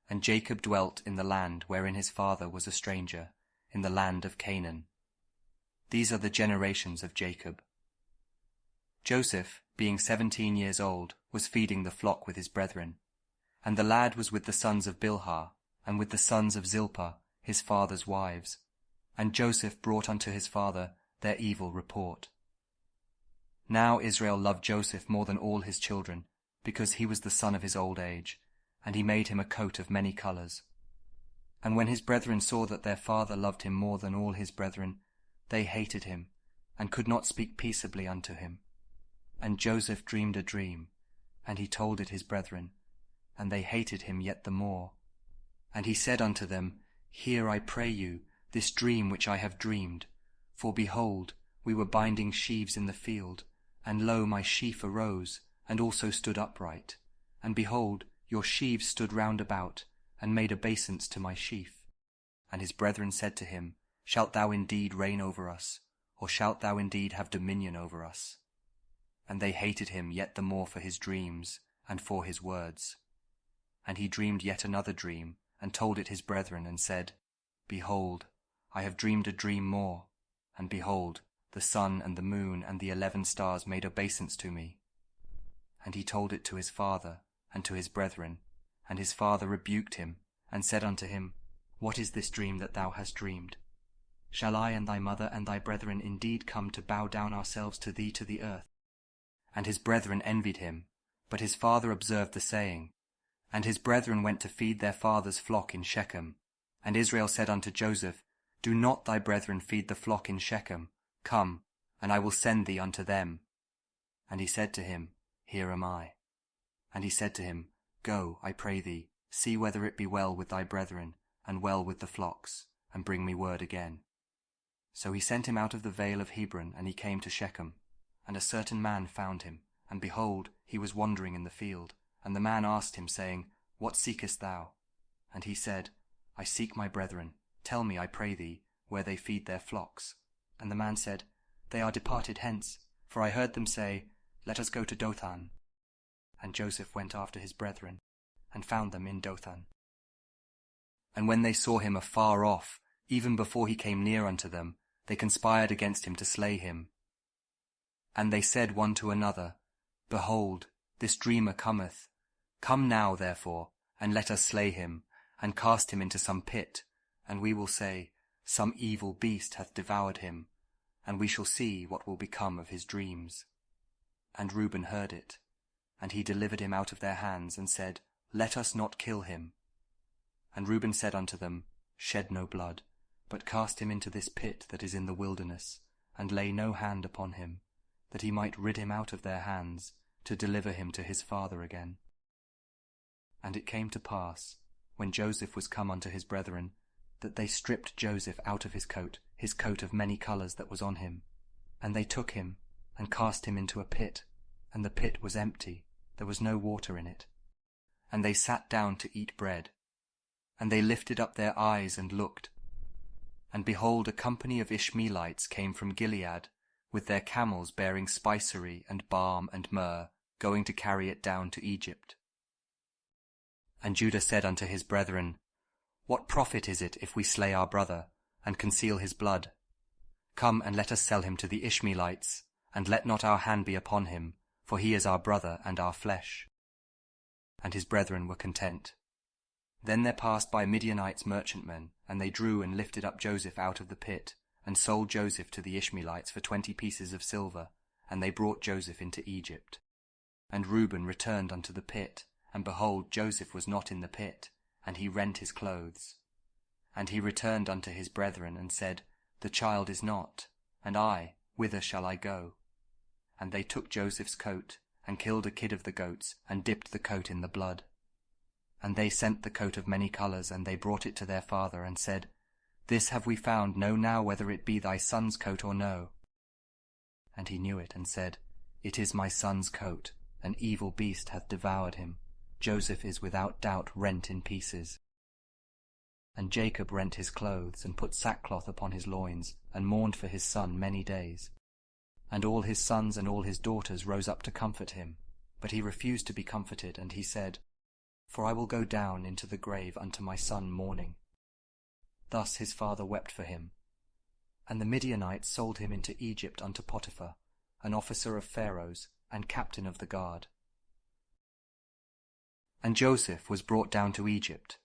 And Jacob dwelt in the land wherein his father was a stranger, in the land of Canaan. These are the generations of Jacob. Joseph, being 17 years old, was feeding the flock with his brethren. And the lad was with the sons of Bilhah, and with the sons of Zilpah, his father's wives. And Joseph brought unto his father their evil report. Now Israel loved Joseph more than all his children, because he was the son of his old age, and he made him a coat of many colours. And when his brethren saw that their father loved him more than all his brethren, they hated him, and could not speak peaceably unto him. And Joseph dreamed a dream, and he told it his brethren, and they hated him yet the more. And he said unto them, Hear, I pray you, this dream which I have dreamed. For behold, we were binding sheaves in the field, and lo, my sheaf arose, and also stood upright. And behold, your sheaves stood round about, and made obeisance to my sheaf. And his brethren said to him, Shalt thou indeed reign over us, or shalt thou indeed have dominion over us? And they hated him yet the more for his dreams, and for his words. And he dreamed yet another dream, and told it his brethren, and said, Behold, I have dreamed a dream more, and behold, the sun and the moon and the 11 stars made obeisance to me. And he told it to his father, and to his brethren, and his father rebuked him, and said unto him, What is this dream that thou hast dreamed? Shall I and thy mother and thy brethren indeed come to bow down ourselves to thee to the earth? And his brethren envied him, but his father observed the saying. And his brethren went to feed their father's flock in Shechem. And Israel said unto Joseph, Do not thy brethren feed the flock in Shechem? Come, and I will send thee unto them. And he said to him, Here am I. And he said to him, Go, I pray thee, see whether it be well with thy brethren, and well with the flocks, and bring me word again. So he sent him out of the vale of Hebron, and he came to Shechem. And a certain man found him, and behold, he was wandering in the field. And the man asked him, saying, What seekest thou? And he said, I seek my brethren. Tell me, I pray thee, where they feed their flocks. And the man said, They are departed hence, for I heard them say, Let us go to Dothan. And Joseph went after his brethren, and found them in Dothan. And when they saw him afar off, even before he came near unto them, they conspired against him to slay him. And they said one to another, Behold, this dreamer cometh. Come now, therefore, and let us slay him, and cast him into some pit, and we will say, Some evil beast hath devoured him, and we shall see what will become of his dreams. And Reuben heard it, and he delivered him out of their hands, and said, Let us not kill him. And Reuben said unto them, Shed no blood, but cast him into this pit that is in the wilderness, and lay no hand upon him, that he might rid him out of their hands, to deliver him to his father again. And it came to pass, when Joseph was come unto his brethren, that they stripped Joseph out of his coat of many colours that was on him. And they took him, and cast him into a pit, and the pit was empty, there was no water in it. And they sat down to eat bread. And they lifted up their eyes and looked. And behold, a company of Ishmaelites came from Gilead, with their camels bearing spicery and balm and myrrh, going to carry it down to Egypt. And Judah said unto his brethren, What profit is it if we slay our brother, and conceal his blood? Come, and let us sell him to the Ishmaelites, and let not our hand be upon him, for he is our brother and our flesh. And his brethren were content. Then there passed by Midianites merchantmen, and they drew and lifted up Joseph out of the pit, and sold Joseph to the Ishmaelites for 20 pieces of silver, and they brought Joseph into Egypt. And Reuben returned unto the pit, and behold, Joseph was not in the pit, and he rent his clothes. And he returned unto his brethren, and said, The child is not, and I, whither shall I go? And they took Joseph's coat, and killed a kid of the goats, and dipped the coat in the blood. And they sent the coat of many colours, and they brought it to their father, and said, This have we found, know now whether it be thy son's coat or no. And he knew it, and said, It is my son's coat, an evil beast hath devoured him. Joseph is without doubt rent in pieces. And Jacob rent his clothes, and put sackcloth upon his loins, and mourned for his son many days. And all his sons and all his daughters rose up to comfort him. But he refused to be comforted, and he said, for I will go down into the grave unto my son mourning." Thus his father wept for him. And the Midianites sold him into Egypt unto Potiphar, an officer of Pharaoh's, and captain of the guard. And Joseph was brought down to Egypt,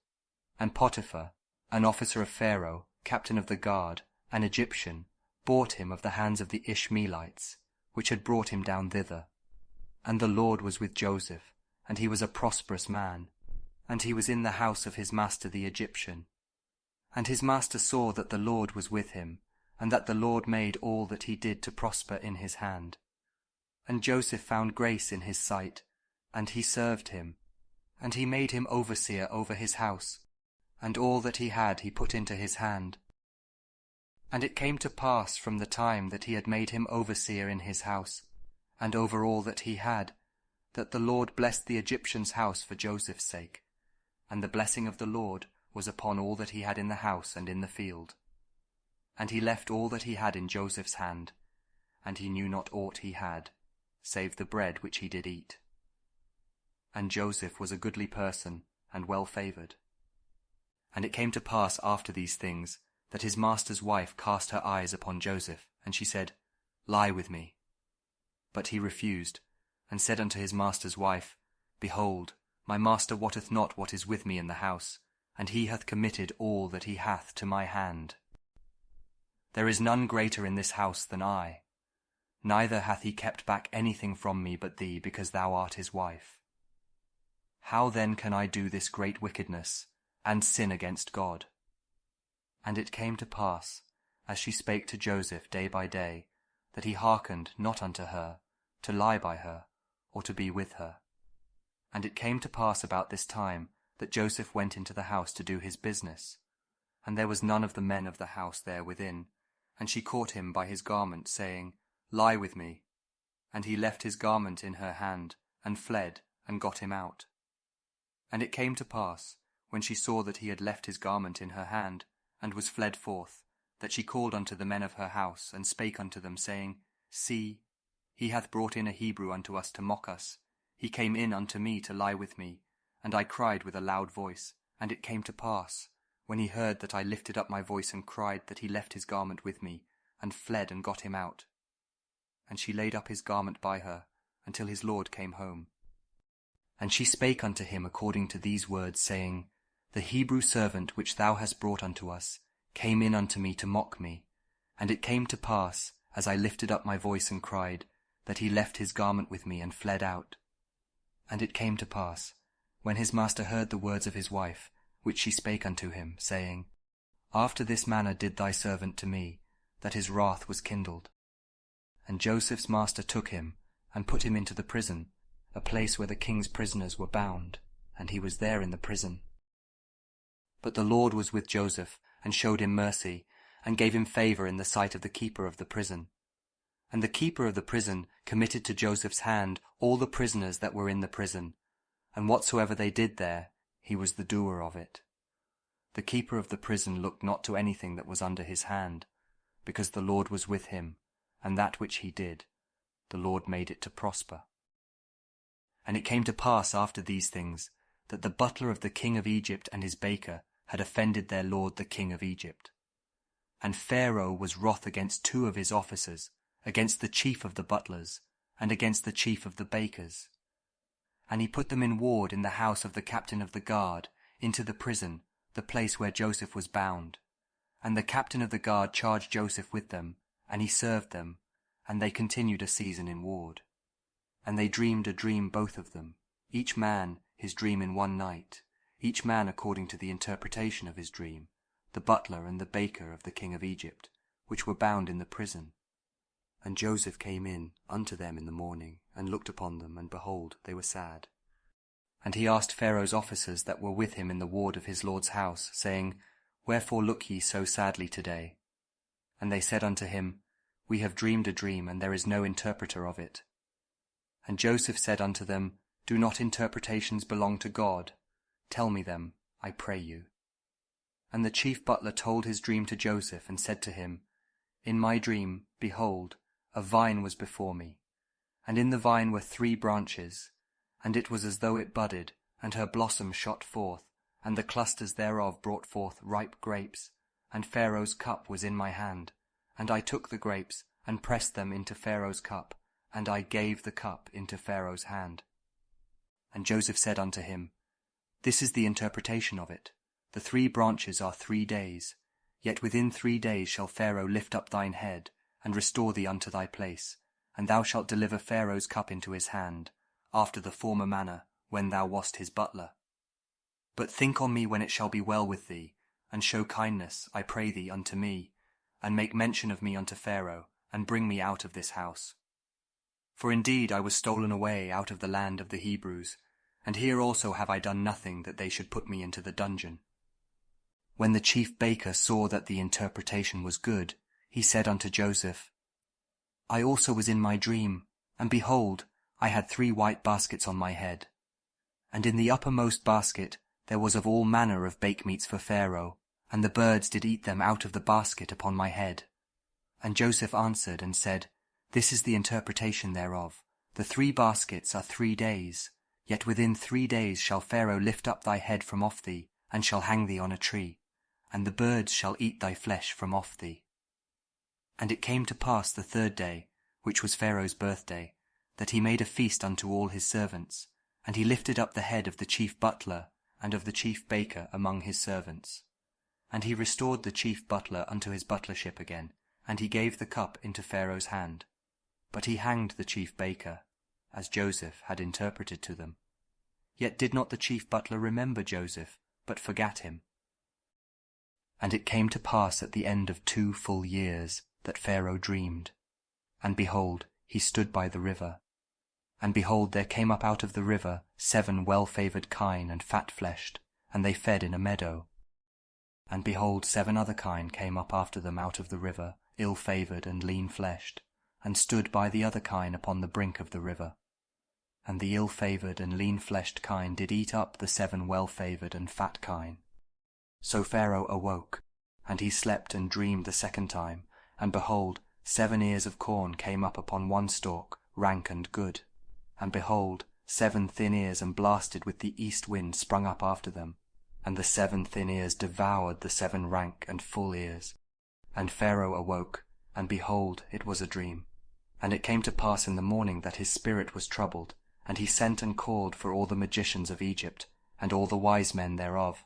and Potiphar, an officer of Pharaoh, captain of the guard, an Egyptian, bought him of the hands of the Ishmaelites, which had brought him down thither. And the Lord was with Joseph, and he was a prosperous man, and he was in the house of his master the Egyptian. And his master saw that the Lord was with him, and that the Lord made all that he did to prosper in his hand. And Joseph found grace in his sight, and he served him, and he made him overseer over his house, and all that he had he put into his hand. And it came to pass from the time that he had made him overseer in his house, and over all that he had, that the Lord blessed the Egyptian's house for Joseph's sake, and the blessing of the Lord was upon all that he had in the house and in the field. And he left all that he had in Joseph's hand, and he knew not aught he had, save the bread which he did eat. And Joseph was a goodly person, and well favoured. And it came to pass after these things, that his master's wife cast her eyes upon Joseph, and she said, Lie with me. But he refused, and said unto his master's wife, Behold, my master wotteth not what is with me in the house, and he hath committed all that he hath to my hand. There is none greater in this house than I, neither hath he kept back anything from me but thee, because thou art his wife. How then can I do this great wickedness, and sin against God? And it came to pass, as she spake to Joseph day by day, that he hearkened not unto her, to lie by her, or to be with her. And it came to pass about this time, that Joseph went into the house to do his business, and there was none of the men of the house there within, and she caught him by his garment, saying, Lie with me. And he left his garment in her hand, and fled, and got him out. And it came to pass, when she saw that he had left his garment in her hand, and was fled forth, that she called unto the men of her house, and spake unto them, saying, See, he hath brought in a Hebrew unto us to mock us. He came in unto me to lie with me, and I cried with a loud voice. And it came to pass, when he heard that I lifted up my voice and cried, that he left his garment with me, and fled and got him out. And she laid up his garment by her, until his lord came home. And she spake unto him according to these words, saying, The Hebrew servant which thou hast brought unto us came in unto me to mock me. And it came to pass, as I lifted up my voice and cried, that he left his garment with me and fled out. And it came to pass, when his master heard the words of his wife, which she spake unto him, saying, After this manner did thy servant to me, that his wrath was kindled. And Joseph's master took him, and put him into the prison, a place where the king's prisoners were bound, and he was there in the prison. But the Lord was with Joseph, and showed him mercy, and gave him favour in the sight of the keeper of the prison. And the keeper of the prison committed to Joseph's hand all the prisoners that were in the prison, and whatsoever they did there, he was the doer of it. The keeper of the prison looked not to anything that was under his hand, because the Lord was with him, and that which he did, the Lord made it to prosper. And it came to pass after these things, that the butler of the king of Egypt and his baker had offended their lord the king of Egypt. And Pharaoh was wroth against 2 of his officers, against the chief of the butlers, and against the chief of the bakers. And he put them in ward in the house of the captain of the guard, into the prison, the place where Joseph was bound. And the captain of the guard charged Joseph with them, and he served them, and they continued a season in ward. And they dreamed a dream both of them, each man his dream in one night, each man according to the interpretation of his dream, the butler and the baker of the king of Egypt, which were bound in the prison. And Joseph came in unto them in the morning, and looked upon them, and behold, they were sad. And he asked Pharaoh's officers that were with him in the ward of his lord's house, saying, Wherefore look ye so sadly today? And they said unto him, We have dreamed a dream, and there is no interpreter of it. And Joseph said unto them, Do not interpretations belong to God? Tell me them, I pray you. And the chief butler told his dream to Joseph, and said to him, In my dream, behold, a vine was before me, and in the vine were 3 branches, and it was as though it budded, and her blossom shot forth, and the clusters thereof brought forth ripe grapes, and Pharaoh's cup was in my hand. And I took the grapes, and pressed them into Pharaoh's cup, and I gave the cup into Pharaoh's hand. And Joseph said unto him, This is the interpretation of it. The 3 branches are 3 days. Yet within 3 days shall Pharaoh lift up thine head, and restore thee unto thy place, and thou shalt deliver Pharaoh's cup into his hand, after the former manner, when thou wast his butler. But think on me when it shall be well with thee, and show kindness, I pray thee, unto me, and make mention of me unto Pharaoh, and bring me out of this house. For indeed I was stolen away out of the land of the Hebrews, and here also have I done nothing that they should put me into the dungeon. When the chief baker saw that the interpretation was good, he said unto Joseph, I also was in my dream, and behold, I had 3 white baskets on my head. And in the uppermost basket there was of all manner of bakemeats for Pharaoh, and the birds did eat them out of the basket upon my head. And Joseph answered and said, This is the interpretation thereof. The 3 baskets are 3 days, yet within 3 days shall Pharaoh lift up thy head from off thee, and shall hang thee on a tree, and the birds shall eat thy flesh from off thee. And it came to pass the 3rd day, which was Pharaoh's birthday, that he made a feast unto all his servants, and he lifted up the head of the chief butler and of the chief baker among his servants. And he restored the chief butler unto his butlership again, and he gave the cup into Pharaoh's hand. But he hanged the chief baker, as Joseph had interpreted to them. Yet did not the chief butler remember Joseph, but forgat him. And it came to pass at the end of 2 full years that Pharaoh dreamed. And behold, he stood by the river. And behold, there came up out of the river 7 well-favoured kine and fat-fleshed, and they fed in a meadow. And behold, 7 other kine came up after them out of the river, ill-favoured and lean-fleshed, and stood by the other kine upon the brink of the river. And the ill-favoured and lean-fleshed kine did eat up the 7 well-favoured and fat kine. So Pharaoh awoke, and he slept and dreamed the 2nd time, and behold, 7 ears of corn came up upon one stalk, rank and good. And behold, 7 thin ears and blasted with the east wind sprung up after them, and the 7 thin ears devoured the 7 rank and full ears. And Pharaoh awoke, and behold, it was a dream. And it came to pass in the morning that his spirit was troubled, and he sent and called for all the magicians of Egypt, and all the wise men thereof.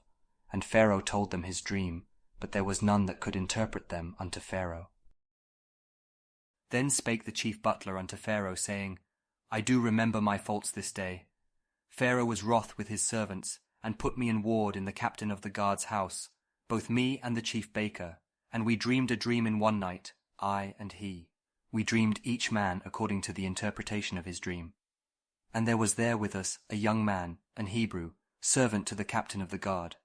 And Pharaoh told them his dream, but there was none that could interpret them unto Pharaoh. Then spake the chief butler unto Pharaoh, saying, I do remember my faults this day. Pharaoh was wroth with his servants, and put me in ward in the captain of the guard's house, both me and the chief baker, and we dreamed a dream in one night, I and he. We dreamed each man according to the interpretation of his dream. And there was there with us a young man, an Hebrew, servant to the captain of the guard.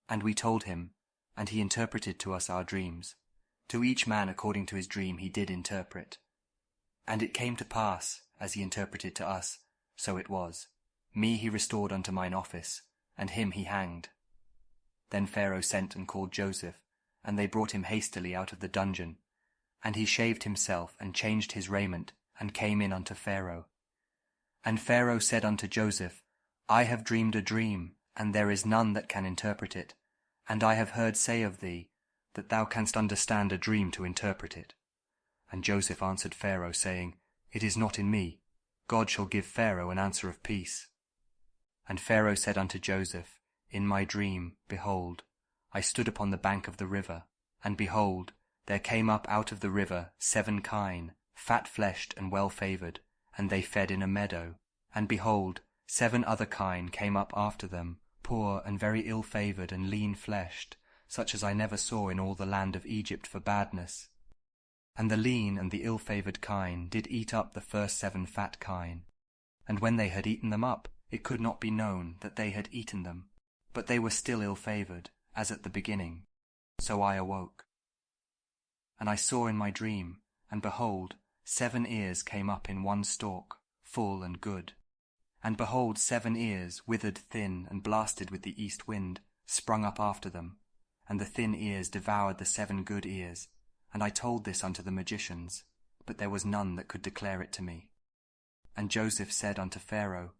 And we told him, and he interpreted to us our dreams. To each man according to his dream he did interpret. And it came to pass, as he interpreted to us, so it was. Me he restored unto mine office, and him he hanged. Then Pharaoh sent and called Joseph, and they brought him hastily out of the dungeon. And he shaved himself, and changed his raiment, and came in unto Pharaoh. And Pharaoh said unto Joseph, I have dreamed a dream, and there is none that can interpret it. And I have heard say of thee, that thou canst understand a dream to interpret it. And Joseph answered Pharaoh, saying, It is not in me. God shall give Pharaoh an answer of peace. And Pharaoh said unto Joseph, In my dream, behold, I stood upon the bank of the river, and behold, there came up out of the river 7 kine, fat-fleshed and well-favoured, and they fed in a meadow. And behold, 7 other kine came up after them, poor and very ill-favoured and lean-fleshed, such as I never saw in all the land of Egypt for badness. And the lean and the ill-favoured kine did eat up the first 7 fat kine. And when they had eaten them up, it could not be known that they had eaten them, but they were still ill-favoured, as at the beginning. So I awoke. And I saw in my dream, and behold, 7 ears came up in one stalk, full and good. And behold, 7 ears, withered thin and blasted with the east wind, sprung up after them. And the thin ears devoured the 7 good ears. And I told this unto the magicians, but there was none that could declare it to me. And Joseph said unto Pharaoh,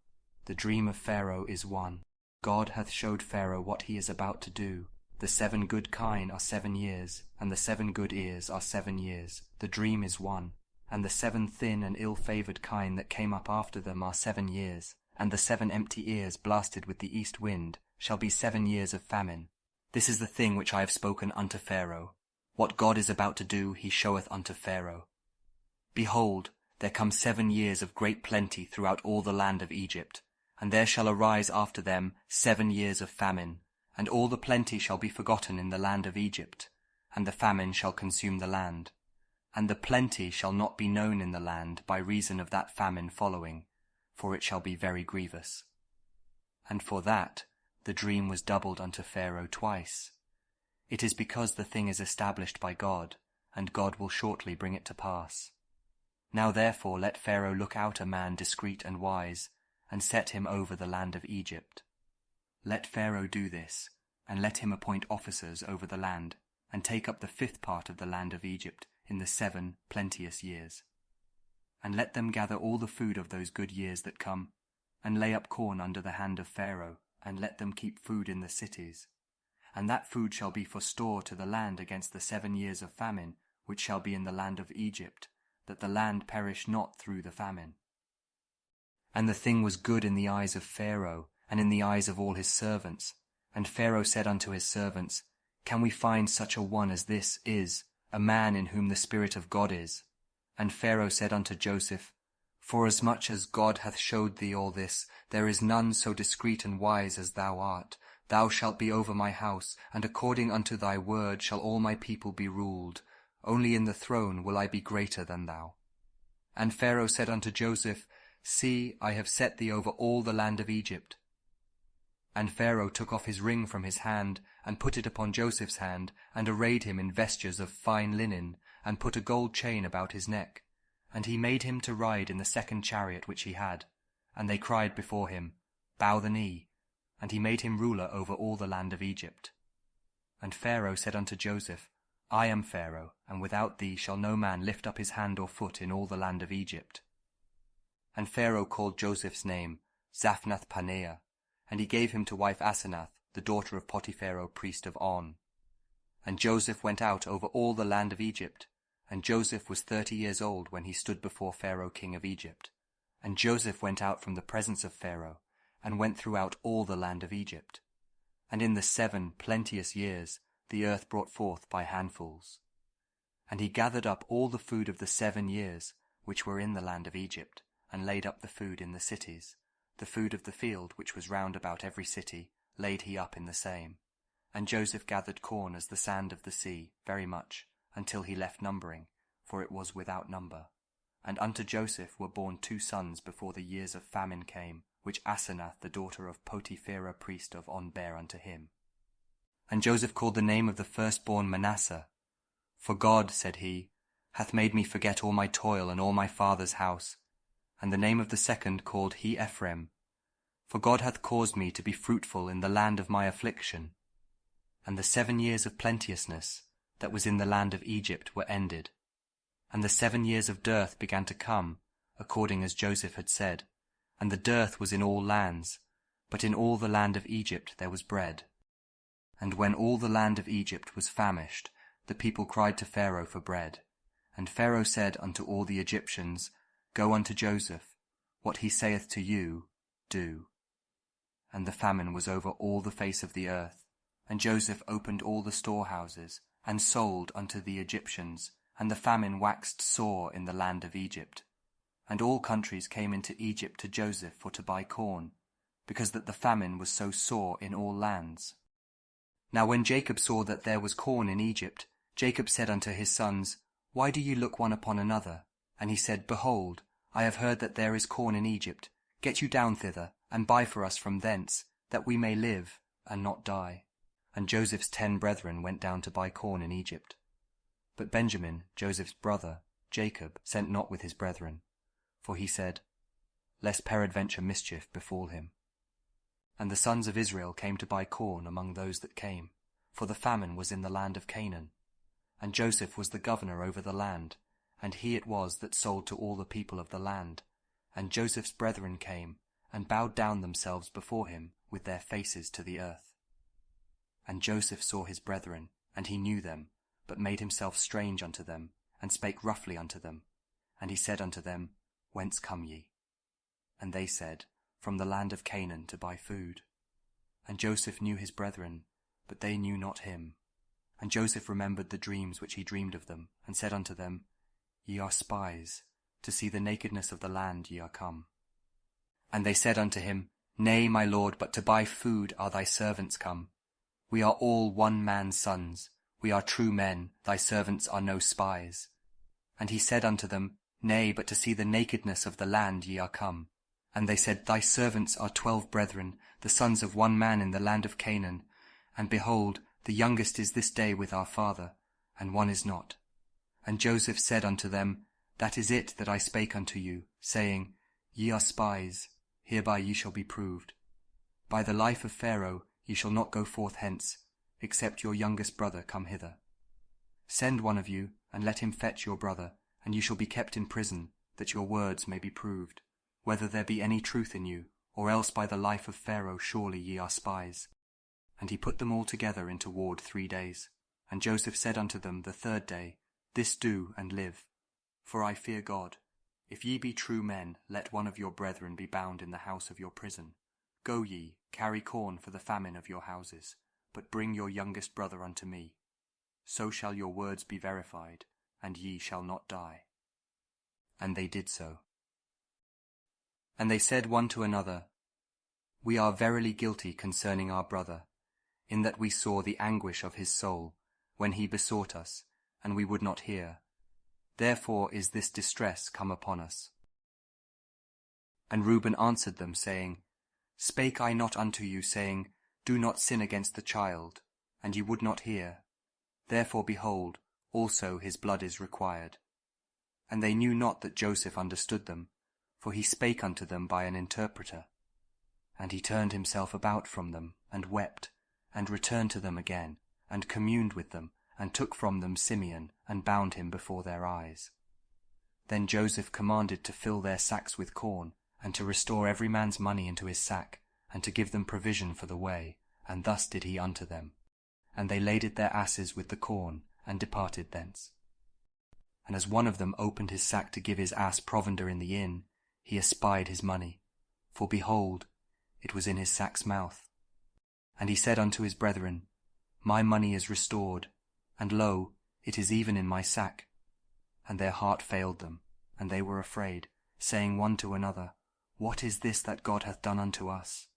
The dream of Pharaoh is one. God hath showed Pharaoh what he is about to do. The 7 good kine are 7 years, and the 7 good ears are 7 years. The dream is one. And the 7 thin and ill-favoured kine that came up after them are 7 years. And the 7 empty ears blasted with the east wind shall be 7 years of famine. This is the thing which I have spoken unto Pharaoh. What God is about to do he showeth unto Pharaoh. Behold, there come 7 years of great plenty throughout all the land of Egypt, and there shall arise after them 7 years of famine, and all the plenty shall be forgotten in the land of Egypt, and the famine shall consume the land. And the plenty shall not be known in the land by reason of that famine following, for it shall be very grievous. And for that the dream was doubled unto Pharaoh twice. It is because the thing is established by God, and God will shortly bring it to pass. Now therefore let Pharaoh look out a man discreet and wise, and set him over the land of Egypt. Let Pharaoh do this, and let him appoint officers over the land, and take up the 5th part of the land of Egypt in the 7 plenteous years. And let them gather all the food of those good years that come, and lay up corn under the hand of Pharaoh, and let them keep food in the cities. And that food shall be for store to the land against the 7 years of famine, which shall be in the land of Egypt, that the land perish not through the famine. And the thing was good in the eyes of Pharaoh, and in the eyes of all his servants. And Pharaoh said unto his servants, Can we find such a one as this is, a man in whom the Spirit of God is? And Pharaoh said unto Joseph, Forasmuch as God hath showed thee all this, there is none so discreet and wise as thou art. Thou shalt be over my house, and according unto thy word shall all my people be ruled. Only in the throne will I be greater than thou. And Pharaoh said unto Joseph, See, I have set thee over all the land of Egypt. And Pharaoh took off his ring from his hand, and put it upon Joseph's hand, and arrayed him in vestures of fine linen, and put a gold chain about his neck. And he made him to ride in the 2nd chariot which he had. And they cried before him, Bow the knee. And he made him ruler over all the land of Egypt. And Pharaoh said unto Joseph, I am Pharaoh, and without thee shall no man lift up his hand or foot in all the land of Egypt. And Pharaoh called Joseph's name Zaphnath-Paneah, and he gave him to wife Asenath, the daughter of Potiphar, priest of On. And Joseph went out over all the land of Egypt, and Joseph was 30 years old when he stood before Pharaoh king of Egypt. And Joseph went out from the presence of Pharaoh, and went throughout all the land of Egypt. And in the 7 plenteous years the earth brought forth by handfuls. And he gathered up all the food of the 7 years which were in the land of Egypt, and laid up the food in the cities. The food of the field which was round about every city laid he up in the same. And Joseph gathered corn as the sand of the sea, very much, until he left numbering, for it was without number. And unto Joseph were born 2 sons before the years of famine came, which Asenath the daughter of Potiphar priest of On bare unto him. And Joseph called the name of the firstborn Manasseh. For God, said he, hath made me forget all my toil and all my father's house. And the name of the second called he Ephraim. For God hath caused me to be fruitful in the land of my affliction. And the 7 years of plenteousness that was in the land of Egypt were ended. And the 7 years of dearth began to come, according as Joseph had said. And the dearth was in all lands, but in all the land of Egypt there was bread. And when all the land of Egypt was famished, the people cried to Pharaoh for bread. And Pharaoh said unto all the Egyptians, Go unto Joseph, what he saith to you, do. And the famine was over all the face of the earth. And Joseph opened all the storehouses, and sold unto the Egyptians, and the famine waxed sore in the land of Egypt. And all countries came into Egypt to Joseph for to buy corn, because that the famine was so sore in all lands. Now when Jacob saw that there was corn in Egypt, Jacob said unto his sons, Why do ye look one upon another? And he said, Behold, I have heard that there is corn in Egypt. Get you down thither, and buy for us from thence, that we may live, and not die. And Joseph's 10 brethren went down to buy corn in Egypt. But Benjamin, Joseph's brother, Jacob, sent not with his brethren. For he said, Lest peradventure mischief befall him. And the sons of Israel came to buy corn among those that came, for the famine was in the land of Canaan. And Joseph was the governor over the land, and he it was that sold to all the people of the land. And Joseph's brethren came, and bowed down themselves before him with their faces to the earth. And Joseph saw his brethren, and he knew them, but made himself strange unto them, and spake roughly unto them. And he said unto them, Whence come ye? And they said, From the land of Canaan, to buy food. And Joseph knew his brethren, but they knew not him. And Joseph remembered the dreams which he dreamed of them, and said unto them, Ye are spies, to see the nakedness of the land ye are come. And they said unto him, Nay, my lord, but to buy food are thy servants come. We are all one man's sons, we are true men, thy servants are no spies. And he said unto them, Nay, but to see the nakedness of the land ye are come. And they said, Thy servants are 12 brethren, the sons of one man in the land of Canaan. And behold, the youngest is this day with our father, and one is not. And Joseph said unto them, That is it that I spake unto you, saying, Ye are spies, hereby ye shall be proved. By the life of Pharaoh ye shall not go forth hence, except your youngest brother come hither. Send one of you, and let him fetch your brother, and you shall be kept in prison, that your words may be proved, whether there be any truth in you, or else by the life of Pharaoh surely ye are spies. And he put them all together into ward 3 days. And Joseph said unto them the 3rd day, This do, and live. For I fear God. If ye be true men, let one of your brethren be bound in the house of your prison. Go ye, carry corn for the famine of your houses, but bring your youngest brother unto me. So shall your words be verified, and ye shall not die. And they did so. And they said one to another, We are verily guilty concerning our brother, in that we saw the anguish of his soul, when he besought us, and we would not hear. Therefore is this distress come upon us. And Reuben answered them, saying, Spake I not unto you, saying, Do not sin against the child, and ye would not hear? Therefore, behold, also his blood is required. And they knew not that Joseph understood them, for he spake unto them by an interpreter. And he turned himself about from them, and wept, and returned to them again, and communed with them, and took from them Simeon, and bound him before their eyes. Then Joseph commanded to fill their sacks with corn, and to restore every man's money into his sack, and to give them provision for the way, and thus did he unto them. And they laded their asses with the corn, and departed thence. And as one of them opened his sack to give his ass provender in the inn, he espied his money, for behold, it was in his sack's mouth. And he said unto his brethren, My money is restored, and lo, it is even in my sack. And their heart failed them, and they were afraid, saying one to another, What is this that God hath done unto us?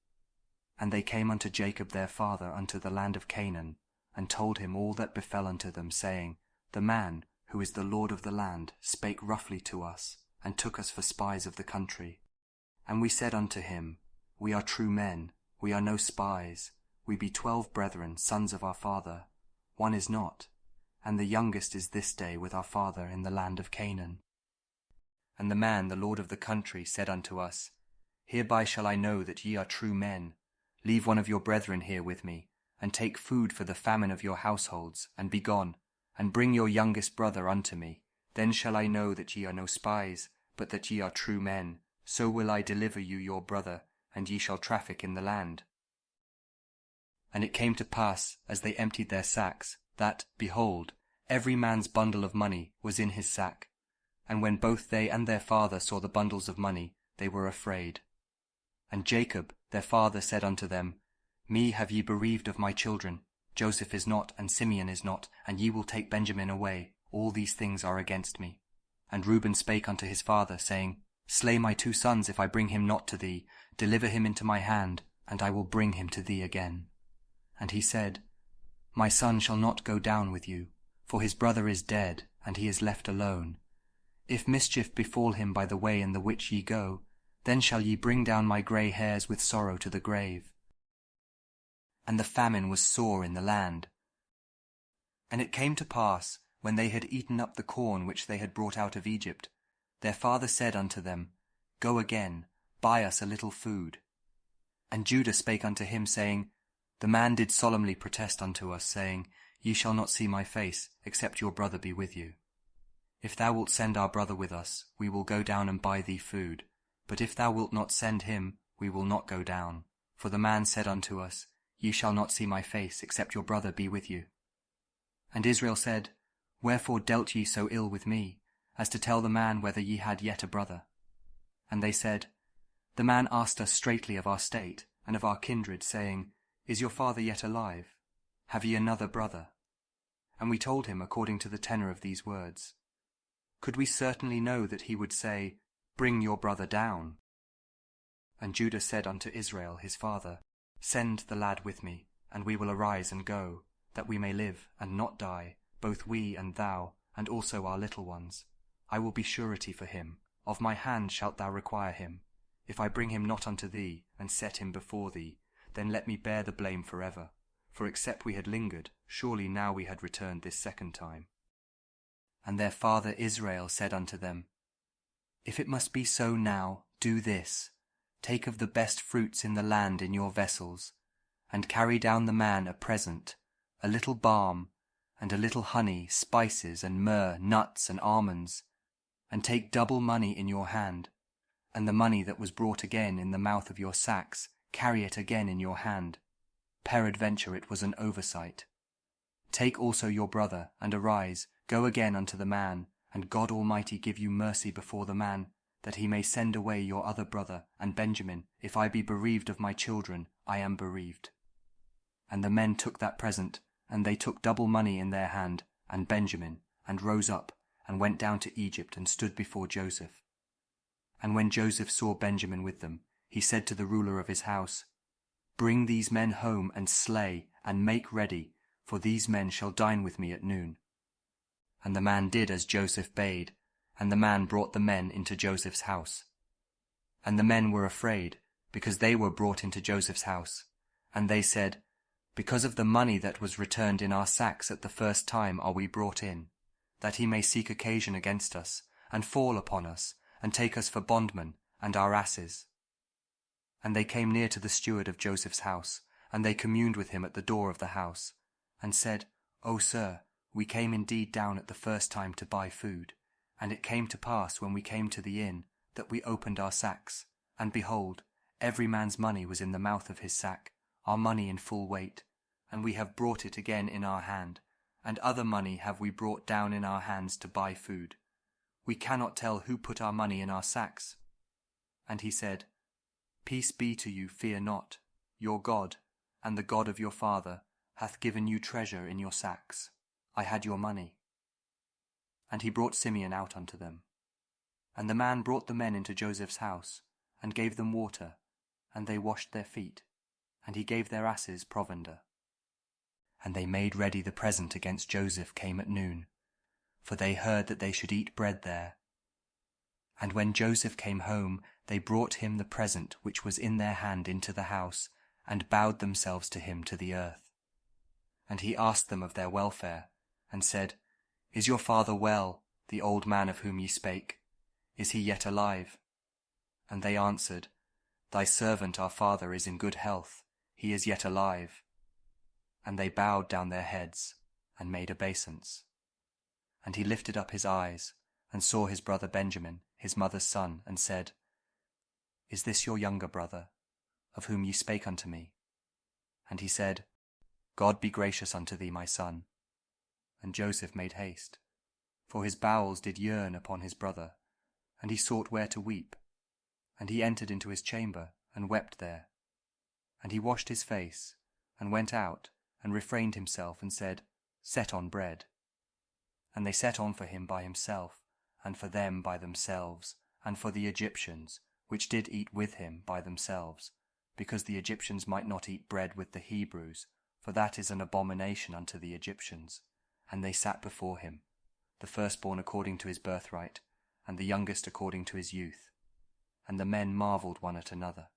And they came unto Jacob their father unto the land of Canaan, and told him all that befell unto them, saying, The man, who is the Lord of the land, spake roughly to us, and took us for spies of the country. And we said unto him, We are true men, we are no spies, we be 12 brethren, sons of our father. One is not, and the youngest is this day with our father in the land of Canaan. And the man, the lord of the country, said unto us, Hereby shall I know that ye are true men. Leave one of your brethren here with me, and take food for the famine of your households, and be gone, and bring your youngest brother unto me. Then shall I know that ye are no spies, but that ye are true men. So will I deliver you your brother, and ye shall traffic in the land. And it came to pass, as they emptied their sacks, that, behold, every man's bundle of money was in his sack. And when both they and their father saw the bundles of money, they were afraid. And Jacob their father said unto them, Me have ye bereaved of my children. Joseph is not, and Simeon is not, and ye will take Benjamin away. All these things are against me. And Reuben spake unto his father, saying, Slay my 2 sons, if I bring him not to thee. Deliver him into my hand, and I will bring him to thee again. And he said, My son shall not go down with you, for his brother is dead, and he is left alone. If mischief befall him by the way in the which ye go, then shall ye bring down my grey hairs with sorrow to the grave. And the famine was sore in the land. And it came to pass, when they had eaten up the corn which they had brought out of Egypt, their father said unto them, Go again, buy us a little food. And Judah spake unto him, saying, The man did solemnly protest unto us, saying, Ye shall not see my face, except your brother be with you. If thou wilt send our brother with us, we will go down and buy thee food. But if thou wilt not send him, we will not go down. For the man said unto us, Ye shall not see my face, except your brother be with you. And Israel said, Wherefore dealt ye so ill with me, as to tell the man whether ye had yet a brother? And they said, The man asked us straitly of our state, and of our kindred, saying, Is your father yet alive? Have ye another brother? And we told him according to the tenor of these words. Could we certainly know that he would say, Bring your brother down? And Judah said unto Israel his father, Send the lad with me, and we will arise and go, that we may live and not die, both we and thou, and also our little ones. I will be surety for him. Of my hand shalt thou require him. If I bring him not unto thee, and set him before thee, then let me bear the blame forever. For except we had lingered, surely now we had returned this second time. And their father Israel said unto them, If it must be so now, do this. Take of the best fruits in the land in your vessels, and carry down the man a present, a little balm, and a little honey, spices, and myrrh, nuts, and almonds, and take double money in your hand, and the money that was brought again in the mouth of your sacks, carry it again in your hand. Peradventure it was an oversight. Take also your brother, and arise, go again unto the man, and God Almighty give you mercy before the man, that he may send away your other brother, and Benjamin. If I be bereaved of my children, I am bereaved. And the men took that present, and they took double money in their hand, and Benjamin, and rose up, and went down to Egypt, and stood before Joseph. And when Joseph saw Benjamin with them, he said to the ruler of his house, Bring these men home, and slay, and make ready, for these men shall dine with me at noon. And the man did as Joseph bade, and the man brought the men into Joseph's house. And the men were afraid, because they were brought into Joseph's house. And they said, Because of the money that was returned in our sacks at the first time are we brought in, that he may seek occasion against us, and fall upon us, and take us for bondmen, and our asses. And they came near to the steward of Joseph's house, and they communed with him at the door of the house, and said, O sir, we came indeed down at the first time to buy food. And it came to pass, when we came to the inn, that we opened our sacks, and behold, every man's money was in the mouth of his sack, our money in full weight, and we have brought it again in our hand, and other money have we brought down in our hands to buy food. We cannot tell who put our money in our sacks. And he said, Peace be to you, fear not. Your God, and the God of your father, hath given you treasure in your sacks. I had your money. And he brought Simeon out unto them. And the man brought the men into Joseph's house, and gave them water, and they washed their feet, and he gave their asses provender. And they made ready the present against Joseph came at noon, for they heard that they should eat bread there. And when Joseph came home, they brought him the present which was in their hand into the house, and bowed themselves to him to the earth. And he asked them of their welfare, and said, Is your father well, the old man of whom ye spake? Is he yet alive? And they answered, Thy servant our father is in good health, he is yet alive. And they bowed down their heads, and made obeisance. And he lifted up his eyes, and saw his brother Benjamin, his mother's son, and said, Is this your younger brother, of whom ye spake unto me? And he said, God be gracious unto thee, my son. And Joseph made haste, for his bowels did yearn upon his brother, and he sought where to weep. And he entered into his chamber, and wept there. And he washed his face, and went out, and refrained himself, and said, Set on bread. And they set on for him by himself, and for them by themselves, and for the Egyptians, which did eat with him by themselves, because the Egyptians might not eat bread with the Hebrews, for that is an abomination unto the Egyptians. And they sat before him, the firstborn according to his birthright, and the youngest according to his youth. And the men marvelled one at another.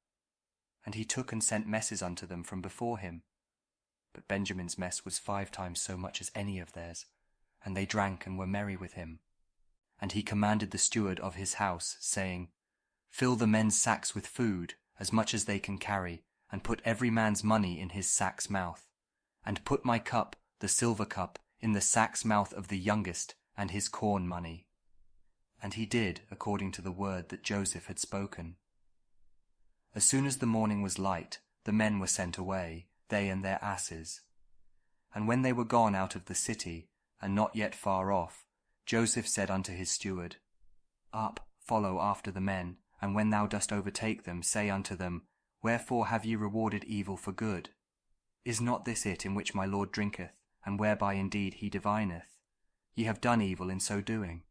And he took and sent messes unto them from before him. But Benjamin's mess was 5 times so much as any of theirs, and they drank and were merry with him. And he commanded the steward of his house, saying, Fill the men's sacks with food, as much as they can carry, and put every man's money in his sack's mouth. And put my cup, the silver cup, in the sack's mouth of the youngest, and his corn money. And he did according to the word that Joseph had spoken. As soon as the morning was light, the men were sent away, they and their asses. And when they were gone out of the city, and not yet far off, Joseph said unto his steward, Up, follow after the men, and when thou dost overtake them, say unto them, Wherefore have ye rewarded evil for good? Is not this it in which my Lord drinketh, and whereby indeed he divineth? Ye have done evil in so doing.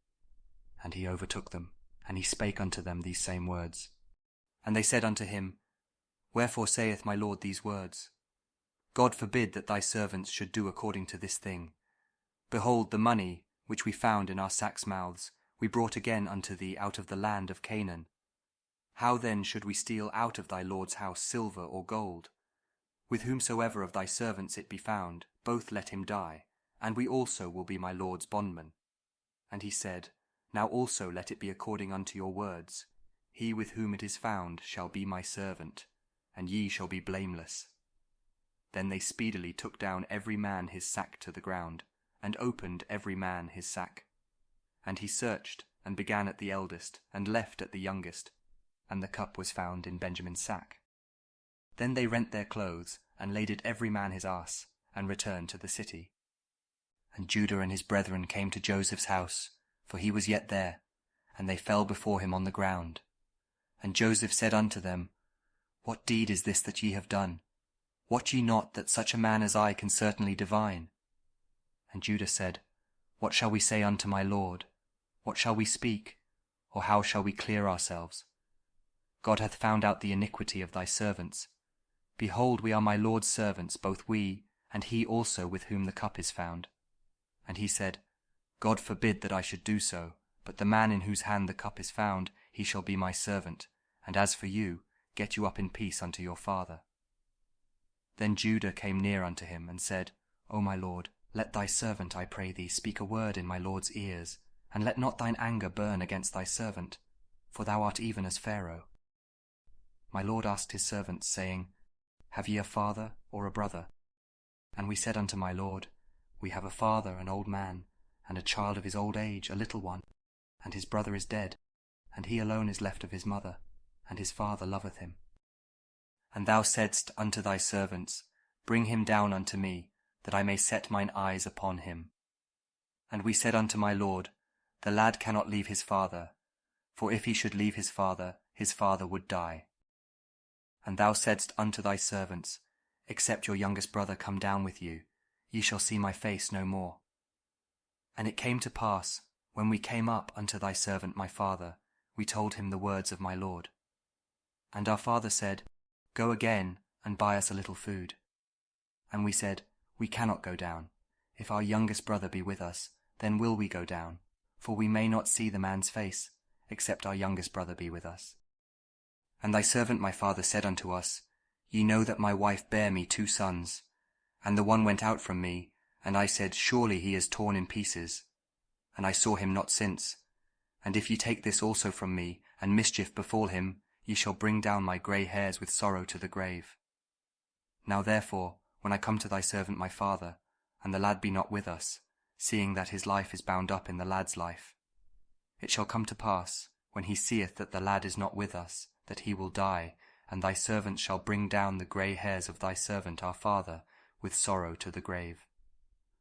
And he overtook them, and he spake unto them these same words. And they said unto him, Wherefore saith my Lord these words? God forbid that thy servants should do according to this thing. Behold, the money, which we found in our sacks' mouths, we brought again unto thee out of the land of Canaan. How then should we steal out of thy Lord's house silver or gold? With whomsoever of thy servants it be found, both let him die, and we also will be my Lord's bondmen. And he said, Now also let it be according unto your words. He with whom it is found shall be my servant, and ye shall be blameless. Then they speedily took down every man his sack to the ground, and opened every man his sack. And he searched, and began at the eldest, and left at the youngest, and the cup was found in Benjamin's sack. Then they rent their clothes, and laded every man his ass, and returned to the city. And Judah and his brethren came to Joseph's house, for he was yet there, and they fell before him on the ground. And Joseph said unto them, What deed is this that ye have done? Wot ye not that such a man as I can certainly divine? And Judah said, What shall we say unto my Lord? What shall we speak? Or how shall we clear ourselves? God hath found out the iniquity of thy servants. Behold, we are my Lord's servants, both we, and he also with whom the cup is found. And he said, God forbid that I should do so, but the man in whose hand the cup is found, he shall be my servant, and as for you, get you up in peace unto your father. Then Judah came near unto him, and said, O my Lord, let thy servant, I pray thee, speak a word in my Lord's ears, and let not thine anger burn against thy servant, for thou art even as Pharaoh. My Lord asked his servants, saying, Have ye a father or a brother? And we said unto my Lord, We have a father, an old man, and a child of his old age, a little one, and his brother is dead, and he alone is left of his mother, and his father loveth him. And thou saidst unto thy servants, Bring him down unto me, that I may set mine eyes upon him. And we said unto my Lord, The lad cannot leave his father, for if he should leave his father would die. And thou saidst unto thy servants, Except your youngest brother come down with you, ye shall see my face no more. And it came to pass, when we came up unto thy servant my father, we told him the words of my Lord. And our father said, Go again, and buy us a little food. And we said, We cannot go down. If our youngest brother be with us, then will we go down, for we may not see the man's face, except our youngest brother be with us. And thy servant my father said unto us, Ye know that my wife bare me 2 sons, and the one went out from me, and I said, Surely he is torn in pieces. And I saw him not since. And if ye take this also from me, and mischief befall him, ye shall bring down my grey hairs with sorrow to the grave. Now therefore, when I come to thy servant my father, and the lad be not with us, seeing that his life is bound up in the lad's life, it shall come to pass, when he seeth that the lad is not with us, that he will die, and thy servant shall bring down the grey hairs of thy servant our father with sorrow to the grave.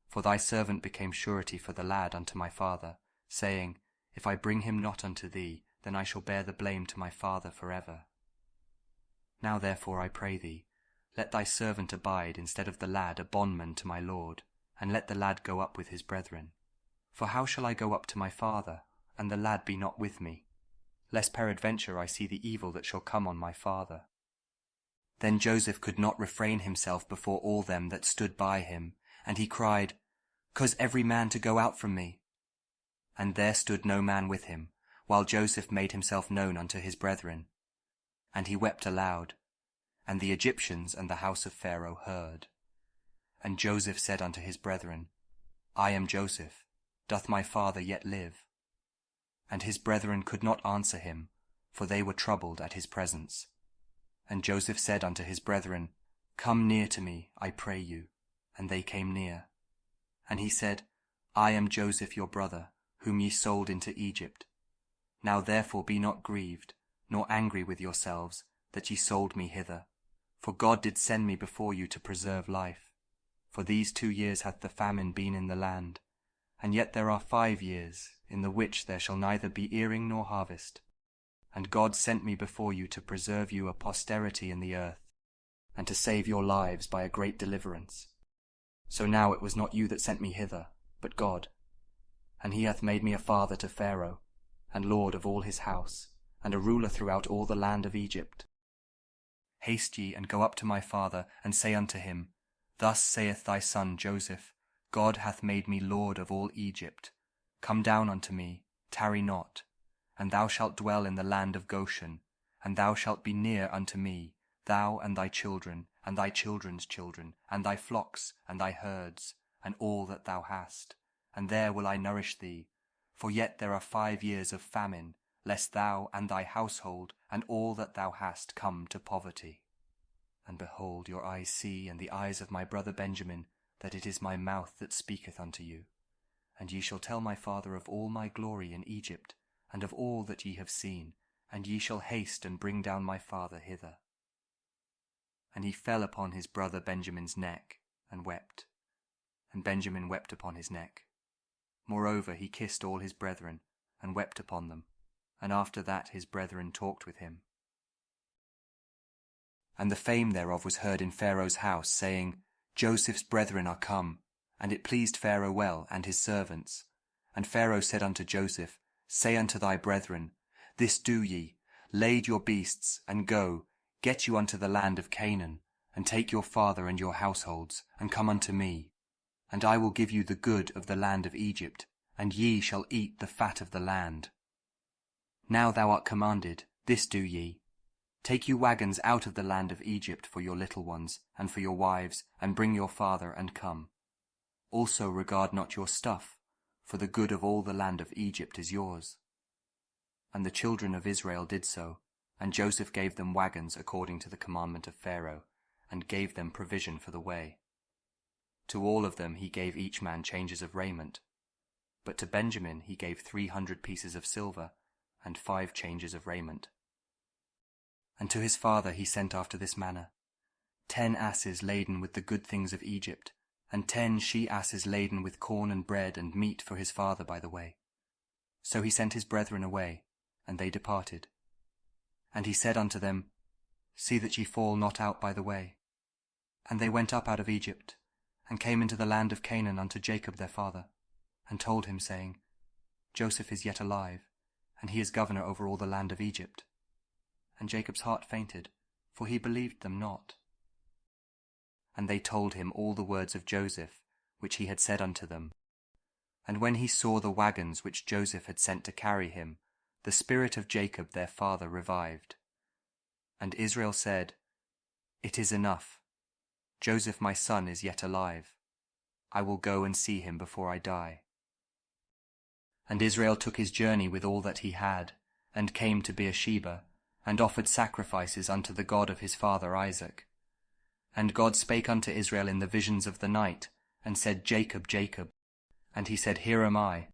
For thy servant became surety for the lad unto my father, saying, If I bring him not unto thee, then I shall bear the blame to my father forever. Now therefore I pray thee, let thy servant abide instead of the lad a bondman to my Lord, and let the lad go up with his brethren. For how shall I go up to my father, and the lad be not with me? Lest peradventure I see the evil that shall come on my father. Then Joseph could not refrain himself before all them that stood by him, and he cried, Cause every man to go out from me. And there stood no man with him, while Joseph made himself known unto his brethren. And he wept aloud, and the Egyptians and the house of Pharaoh heard. And Joseph said unto his brethren, I am Joseph, doth my father yet live? And his brethren could not answer him, for they were troubled at his presence. And Joseph said unto his brethren, Come near to me, I pray you. And they came near. And he said, I am Joseph your brother, whom ye sold into Egypt. Now therefore be not grieved, nor angry with yourselves, that ye sold me hither. For God did send me before you to preserve life. For these 2 years hath the famine been in the land, and yet there are 5 years, in the which there shall neither be earing nor harvest. And God sent me before you to preserve you a posterity in the earth, and to save your lives by a great deliverance. So now it was not you that sent me hither, but God. And he hath made me a father to Pharaoh, and lord of all his house, and a ruler throughout all the land of Egypt. Haste ye, and go up to my father, and say unto him, Thus saith thy son Joseph, God hath made me lord of all Egypt. Come down unto me, tarry not, and thou shalt dwell in the land of Goshen, and thou shalt be near unto me, thou and thy children, and thy children's children, and thy flocks, and thy herds, and all that thou hast. And there will I nourish thee, for yet there are 5 years of famine, lest thou and thy household and all that thou hast come to poverty. And behold, your eyes see, and the eyes of my brother Benjamin, that it is my mouth that speaketh unto you. And ye shall tell my father of all my glory in Egypt, and of all that ye have seen, and ye shall haste and bring down my father hither. And he fell upon his brother Benjamin's neck, and wept. And Benjamin wept upon his neck. Moreover he kissed all his brethren, and wept upon them. And after that his brethren talked with him. And the fame thereof was heard in Pharaoh's house, saying, Joseph's brethren are come. And it pleased Pharaoh well, and his servants. And Pharaoh said unto Joseph, Say unto thy brethren, This do ye, lade your beasts, and go, get you unto the land of Canaan, and take your father and your households, and come unto me. And I will give you the good of the land of Egypt, and ye shall eat the fat of the land. Now thou art commanded, this do ye. Take you wagons out of the land of Egypt for your little ones, and for your wives, and bring your father, and come. Also regard not your stuff, for the good of all the land of Egypt is yours. And the children of Israel did so, and Joseph gave them wagons according to the commandment of Pharaoh, and gave them provision for the way. To all of them he gave each man changes of raiment. But to Benjamin he gave 300 pieces of silver, and 5 changes of raiment. And to his father he sent after this manner: 10 asses laden with the good things of Egypt, and 10 she-asses laden with corn and bread and meat for his father by the way. So he sent his brethren away, and they departed. And he said unto them, See that ye fall not out by the way. And they went up out of Egypt, and came into the land of Canaan unto Jacob their father, and told him, saying, Joseph is yet alive, and he is governor over all the land of Egypt. And Jacob's heart fainted, for he believed them not. And they told him all the words of Joseph, which he had said unto them. And when he saw the wagons which Joseph had sent to carry him, the spirit of Jacob their father revived. And Israel said, It is enough. Joseph my son is yet alive. I will go and see him before I die. And Israel took his journey with all that he had, and came to Beersheba, and offered sacrifices unto the God of his father Isaac. And God spake unto Israel in the visions of the night, and said, Jacob, Jacob. And he said, Here am I.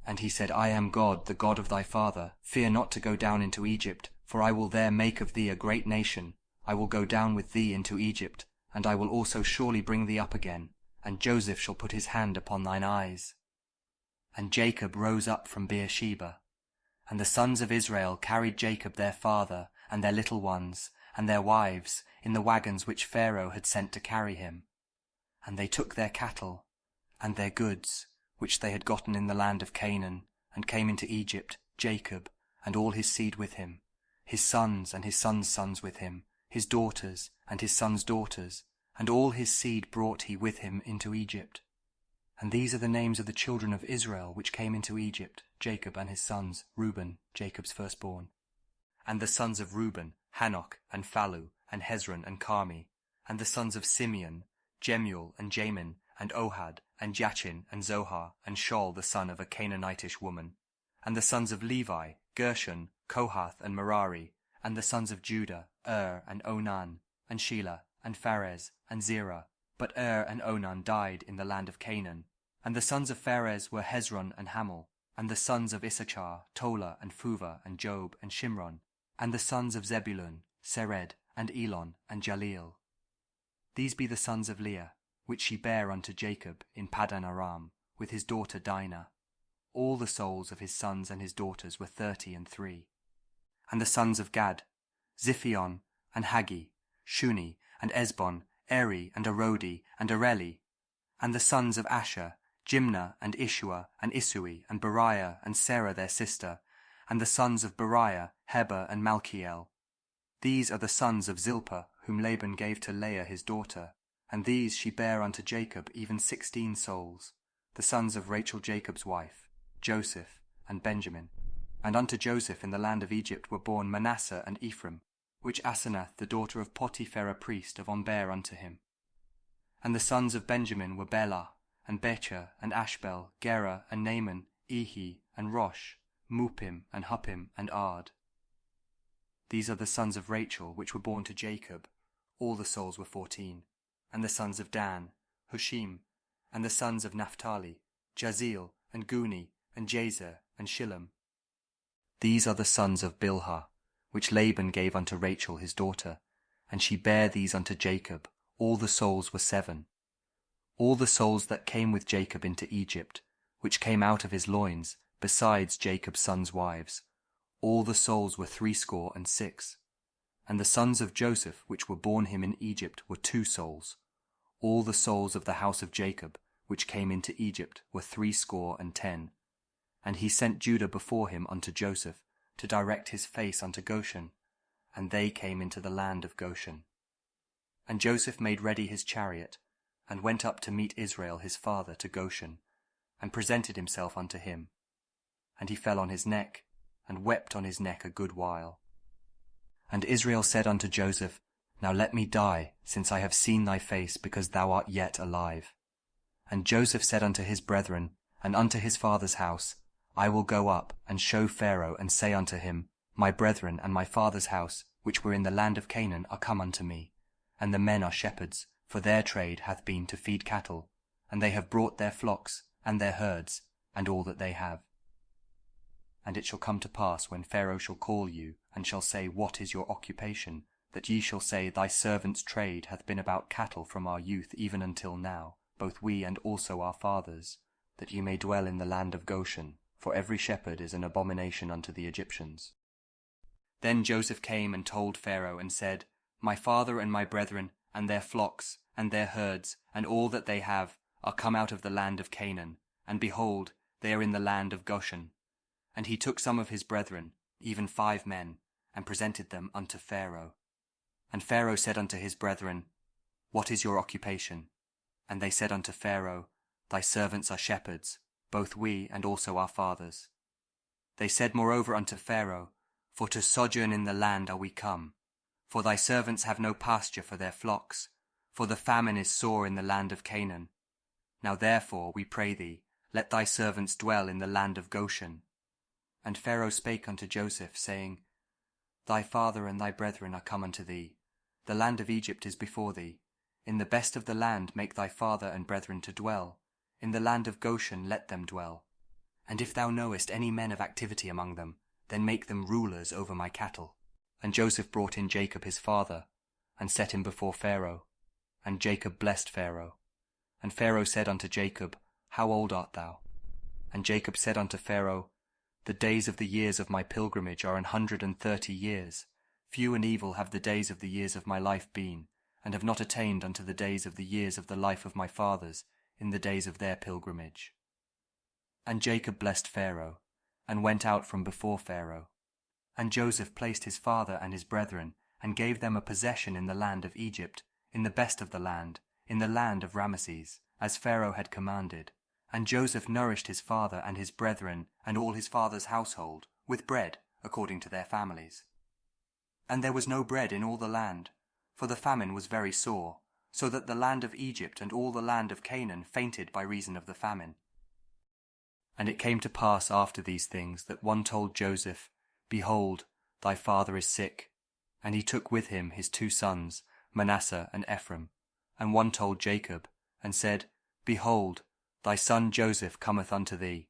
And he said, I am God, the God of thy father. Fear not to go down into Egypt, for I will there make of thee a great nation. I will go down with thee into Egypt, and I will also surely bring thee up again, and Joseph shall put his hand upon thine eyes. And Jacob rose up from Beersheba. And the sons of Israel carried Jacob their father, and their little ones, and their wives, in the wagons which Pharaoh had sent to carry him. And they took their cattle, and their goods, which they had gotten in the land of Canaan, and came into Egypt, Jacob, and all his seed with him, his sons and his sons' sons with him, his daughters and his sons' daughters, and all his seed brought he with him into Egypt. And these are the names of the children of Israel which came into Egypt, Jacob and his sons, Reuben, Jacob's firstborn. And the sons of Reuben, Hanoch, and Phallu, and Hezron, and Carmi. And the sons of Simeon, Jemuel, and Jamin, and Ohad, and Jachin, and Zohar, and Shaul the son of a Canaanitish woman. And the sons of Levi, Gershon, Kohath, and Merari. And the sons of Judah, and Onan, and Shelah, and Pharez, and Zerah. But and Onan died in the land of Canaan. And the sons of Pharez were Hezron and Hamul. And the sons of Issachar, Tola, and Puvah, and Job, and Shimron. And the sons of Zebulun, Sered, and Elon, and Jaleel. These be the sons of Leah, which she bare unto Jacob in Paddan Aram, with his daughter Dinah. All the souls of his sons and his daughters were 33. And the sons of Gad, Ziphion, and Haggi, Shuni, and Esbon, Eri, and Arodi, and Areli. And the sons of Asher, Jimnah, and Ishua, and Isui, and Beriah, and Sarah their sister. And the sons of Beriah, Heber, and Malchiel. These are the sons of Zilpah, whom Laban gave to Leah his daughter, and these she bare unto Jacob, even 16 souls, the sons of Rachel Jacob's wife, Joseph, and Benjamin. And unto Joseph in the land of Egypt were born Manasseh and Ephraim, which Asenath the daughter of Potipherah priest of On bare unto him. And the sons of Benjamin were Bela, and Becher, and Ashbel, Gera, and Naaman, Ehi, and Rosh, Mupim, and Huppim, and Ard. These are the sons of Rachel, which were born to Jacob. All the souls were 14. And the sons of Dan, Hushim. And the sons of Naphtali, Jazeel, and Guni, and Jazer, and Shillem. These are the sons of Bilhah, which Laban gave unto Rachel his daughter. And she bare these unto Jacob. All the souls were 7. All the souls that came with Jacob into Egypt, which came out of his loins, besides Jacob's sons' wives, all the souls were 66. And the sons of Joseph, which were born him in Egypt, were 2 souls. All the souls of the house of Jacob, which came into Egypt, were 70. And he sent Judah before him unto Joseph, to direct his face unto Goshen, and they came into the land of Goshen. And Joseph made ready his chariot, and went up to meet Israel his father to Goshen, and presented himself unto him. And he fell on his neck, and wept on his neck a good while. And Israel said unto Joseph, Now let me die, since I have seen thy face, because thou art yet alive. And Joseph said unto his brethren, and unto his father's house, I will go up, and show Pharaoh, and say unto him, My brethren and my father's house, which were in the land of Canaan, are come unto me. And the men are shepherds, for their trade hath been to feed cattle, and they have brought their flocks, and their herds, and all that they have. And it shall come to pass, when Pharaoh shall call you, and shall say, What is your occupation? That ye shall say, Thy servant's trade hath been about cattle from our youth even until now, both we and also our fathers, that ye may dwell in the land of Goshen, for every shepherd is an abomination unto the Egyptians. Then Joseph came and told Pharaoh, and said, My father and my brethren, and their flocks, and their herds, and all that they have, are come out of the land of Canaan, and behold, they are in the land of Goshen. And he took some of his brethren, even 5 men, and presented them unto Pharaoh. And Pharaoh said unto his brethren, What is your occupation? And they said unto Pharaoh, Thy servants are shepherds, both we and also our fathers. They said moreover unto Pharaoh, For to sojourn in the land are we come. For thy servants have no pasture for their flocks, for the famine is sore in the land of Canaan. Now therefore, we pray thee, let thy servants dwell in the land of Goshen. And Pharaoh spake unto Joseph, saying, Thy father and thy brethren are come unto thee. The land of Egypt is before thee. In the best of the land make thy father and brethren to dwell. In the land of Goshen let them dwell. And if thou knowest any men of activity among them, then make them rulers over my cattle. And Joseph brought in Jacob his father, and set him before Pharaoh. And Jacob blessed Pharaoh. And Pharaoh said unto Jacob, How old art thou? And Jacob said unto Pharaoh, The days of the years of my pilgrimage are 130 years. Few and evil have the days of the years of my life been, and have not attained unto the days of the years of the life of my fathers, in the days of their pilgrimage. And Jacob blessed Pharaoh, and went out from before Pharaoh. And Joseph placed his father and his brethren, and gave them a possession in the land of Egypt, in the best of the land, in the land of Ramesses, as Pharaoh had commanded. And Joseph nourished his father and his brethren, and all his father's household, with bread, according to their families. And there was no bread in all the land, for the famine was very sore, so that the land of Egypt and all the land of Canaan fainted by reason of the famine. And it came to pass after these things, that one told Joseph, Behold, thy father is sick. And he took with him his 2 sons, Manasseh and Ephraim. And one told Jacob, and said, Behold, thy son Joseph cometh unto thee.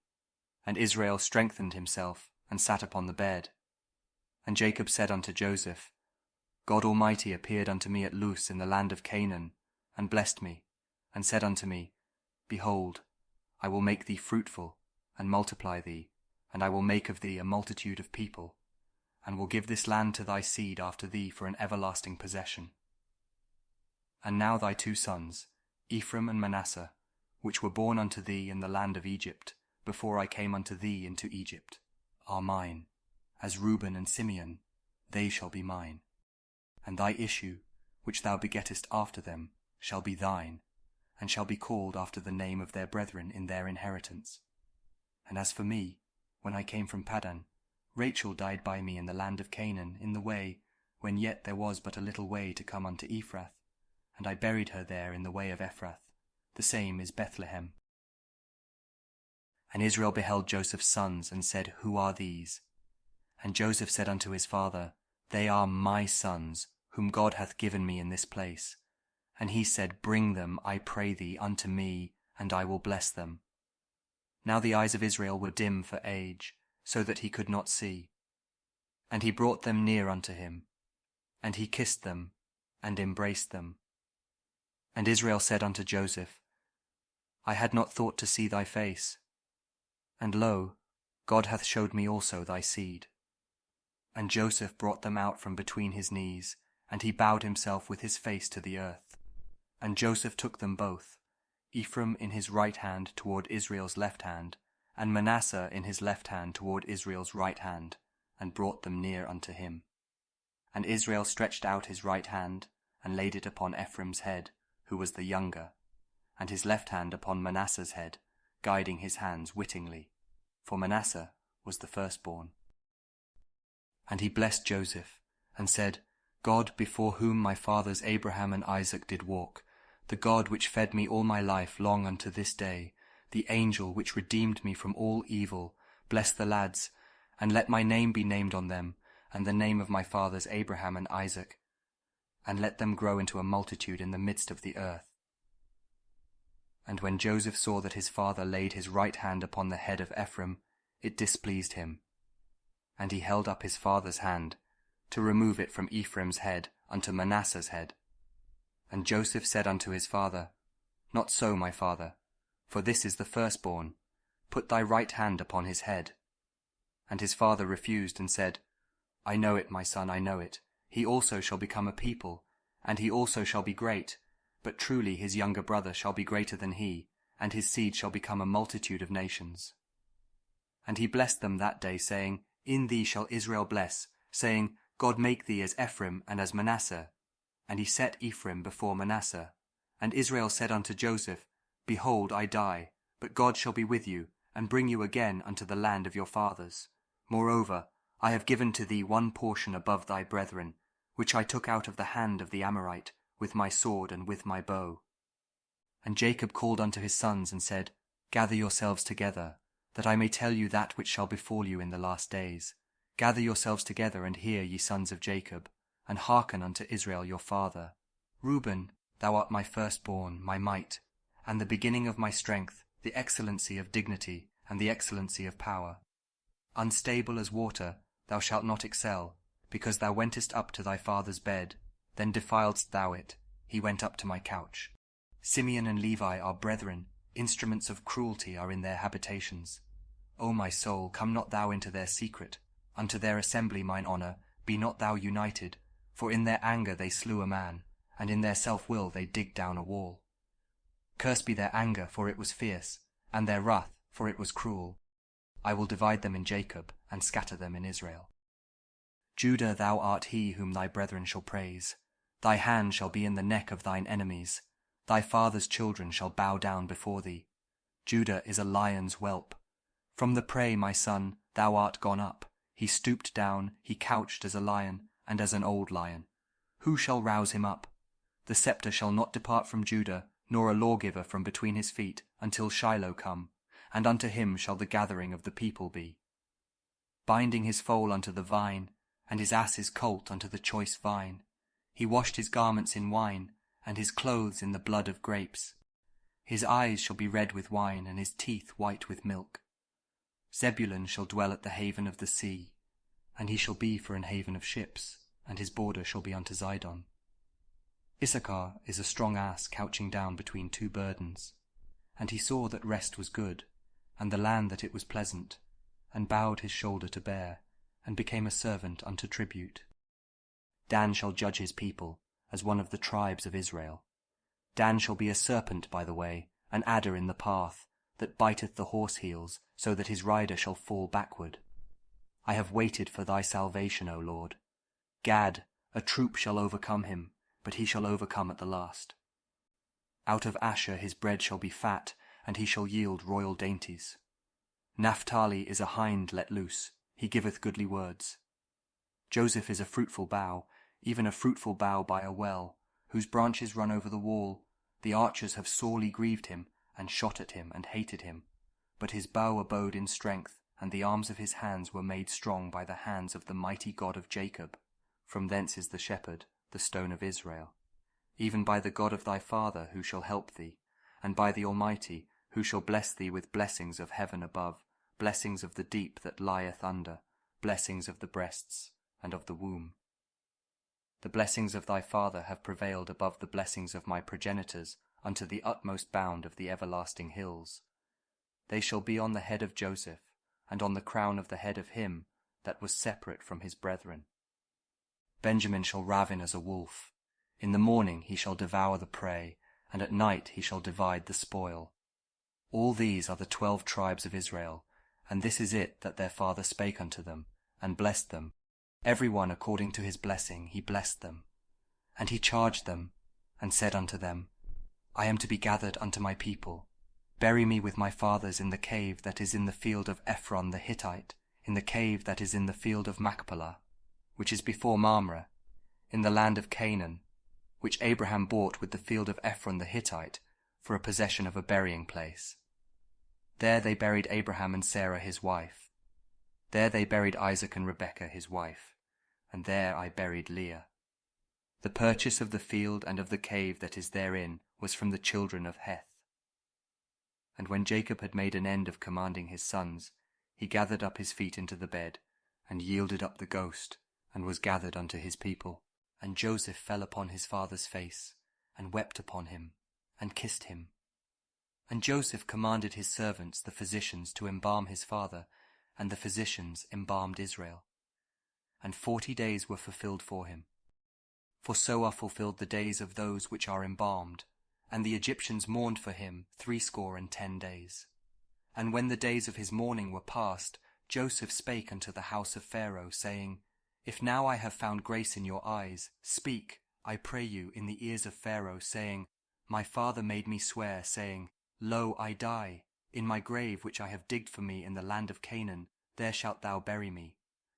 And Israel strengthened himself, and sat upon the bed. And Jacob said unto Joseph, God Almighty appeared unto me at Luz in the land of Canaan, and blessed me, and said unto me, Behold, I will make thee fruitful, and multiply thee, and I will make of thee a multitude of people, and will give this land to thy seed after thee for an everlasting possession. And now thy 2 sons, Ephraim and Manasseh, which were born unto thee in the land of Egypt, before I came unto thee into Egypt, are mine, as Reuben and Simeon, they shall be mine. And thy issue, which thou begettest after them, shall be thine, and shall be called after the name of their brethren in their inheritance. And as for me, when I came from Paddan, Rachel died by me in the land of Canaan, in the way, when yet there was but a little way to come unto Ephrath, and I buried her there in the way of Ephrath, the same is Bethlehem. And Israel beheld Joseph's sons, and said, Who are these? And Joseph said unto his father, They are my sons, whom God hath given me in this place. And he said, Bring them, I pray thee, unto me, and I will bless them. Now the eyes of Israel were dim for age, so that he could not see. And he brought them near unto him, and he kissed them, and embraced them. And Israel said unto Joseph, I had not thought to see thy face, and lo, God hath showed me also thy seed. And Joseph brought them out from between his knees, and he bowed himself with his face to the earth. And Joseph took them both, Ephraim in his right hand toward Israel's left hand, and Manasseh in his left hand toward Israel's right hand, and brought them near unto him. And Israel stretched out his right hand, and laid it upon Ephraim's head, who was the younger, and his left hand upon Manasseh's head, guiding his hands wittingly, for Manasseh was the firstborn. And he blessed Joseph, and said, God, before whom my fathers Abraham and Isaac did walk, the God which fed me all my life long unto this day, the angel which redeemed me from all evil, bless the lads, and let my name be named on them, and the name of my fathers Abraham and Isaac, and let them grow into a multitude in the midst of the earth. And when Joseph saw that his father laid his right hand upon the head of Ephraim, it displeased him. And he held up his father's hand, to remove it from Ephraim's head unto Manasseh's head. And Joseph said unto his father, Not so, my father, for this is the firstborn. Put thy right hand upon his head. And his father refused, and said, I know it, my son, I know it. He also shall become a people, and he also shall be great. But truly his younger brother shall be greater than he, and his seed shall become a multitude of nations. And he blessed them that day, saying, In thee shall Israel bless, saying, God make thee as Ephraim and as Manasseh. And he set Ephraim before Manasseh. And Israel said unto Joseph, Behold, I die, but God shall be with you, and bring you again unto the land of your fathers. Moreover, I have given to thee one portion above thy brethren, which I took out of the hand of the Amorite, with my sword and with my bow. And Jacob called unto his sons, and said, Gather yourselves together, that I may tell you that which shall befall you in the last days. Gather yourselves together, and hear, ye sons of Jacob, and hearken unto Israel your father. Reuben, thou art my firstborn, my might, and the beginning of my strength, the excellency of dignity, and the excellency of power. Unstable as water, thou shalt not excel, because thou wentest up to thy father's bed, then defiledst thou it, he went up to my couch. Simeon and Levi are brethren, instruments of cruelty are in their habitations. O my soul, come not thou into their secret, unto their assembly mine honour, be not thou united, for in their anger they slew a man, and in their self-will they digged down a wall. Cursed be their anger, for it was fierce, and their wrath, for it was cruel. I will divide them in Jacob, and scatter them in Israel. Judah, thou art he whom thy brethren shall praise. Thy hand shall be in the neck of thine enemies. Thy father's children shall bow down before thee. Judah is a lion's whelp. From the prey, my son, thou art gone up. He stooped down, he couched as a lion, and as an old lion. Who shall rouse him up? The sceptre shall not depart from Judah, nor a lawgiver from between his feet, until Shiloh come, and unto him shall the gathering of the people be. Binding his foal unto the vine, and his ass's colt unto the choice vine. He washed his garments in wine, and his clothes in the blood of grapes. His eyes shall be red with wine, and his teeth white with milk. Zebulun shall dwell at the haven of the sea, and he shall be for an haven of ships. and his border shall be unto Zidon. Issachar is a strong ass couching down between two burdens. And he saw that rest was good, and the land that it was pleasant, and bowed his shoulder to bear, and became a servant unto tribute. Dan shall judge his people, as one of the tribes of Israel. Dan shall be a serpent by the way, an adder in the path, that biteth the horse heels, so that his rider shall fall backward. I have waited for thy salvation, O Lord. Gad, a troop shall overcome him, but he shall overcome at the last. Out of Asher his bread shall be fat, and he shall yield royal dainties. Naphtali is a hind let loose, he giveth goodly words. Joseph is a fruitful bough, even a fruitful bough by a well, whose branches run over the wall. The archers have sorely grieved him, and shot at him, and hated him. But his bow abode in strength, and the arms of his hands were made strong by the hands of the mighty God of Jacob. From thence is the shepherd, the stone of Israel. Even by the God of thy father, who shall help thee, and by the Almighty, who shall bless thee with blessings of heaven above, blessings of the deep that lieth under, blessings of the breasts and of the womb. The blessings of thy father have prevailed above the blessings of my progenitors unto the utmost bound of the everlasting hills. They shall be on the head of Joseph, and on the crown of the head of him that was separate from his brethren. Benjamin shall ravin as a wolf. In the morning he shall devour the prey, and at night he shall divide the spoil. All these are the 12 tribes of Israel, and this is it that their father spake unto them, and blessed them. Every one according to his blessing he blessed them. And he charged them, and said unto them, I am to be gathered unto my people. Bury me with my fathers in the cave that is in the field of Ephron the Hittite, in the cave that is in the field of Machpelah, which is before Mamre, in the land of Canaan, which Abraham bought with the field of Ephron the Hittite, for a possession of a burying place. There they buried Abraham and Sarah his wife. There they buried Isaac and Rebekah his wife, and there I buried Leah. The purchase of the field and of the cave that is therein was from the children of Heth. And when Jacob had made an end of commanding his sons, he gathered up his feet into the bed, and yielded up the ghost, and was gathered unto his people. And Joseph fell upon his father's face, and wept upon him, and kissed him. And Joseph commanded his servants the physicians to embalm his father, and the physicians embalmed Israel. And 40 days were fulfilled for him. For so are fulfilled the days of those which are embalmed, and the Egyptians mourned for him 60 days. And when the days of his mourning were past, Joseph spake unto the house of Pharaoh, saying, If now I have found grace in your eyes, speak, I pray you, in the ears of Pharaoh, saying, My father made me swear, saying, Lo, I die. In my grave which I have digged for me in the land of Canaan, there shalt thou bury me.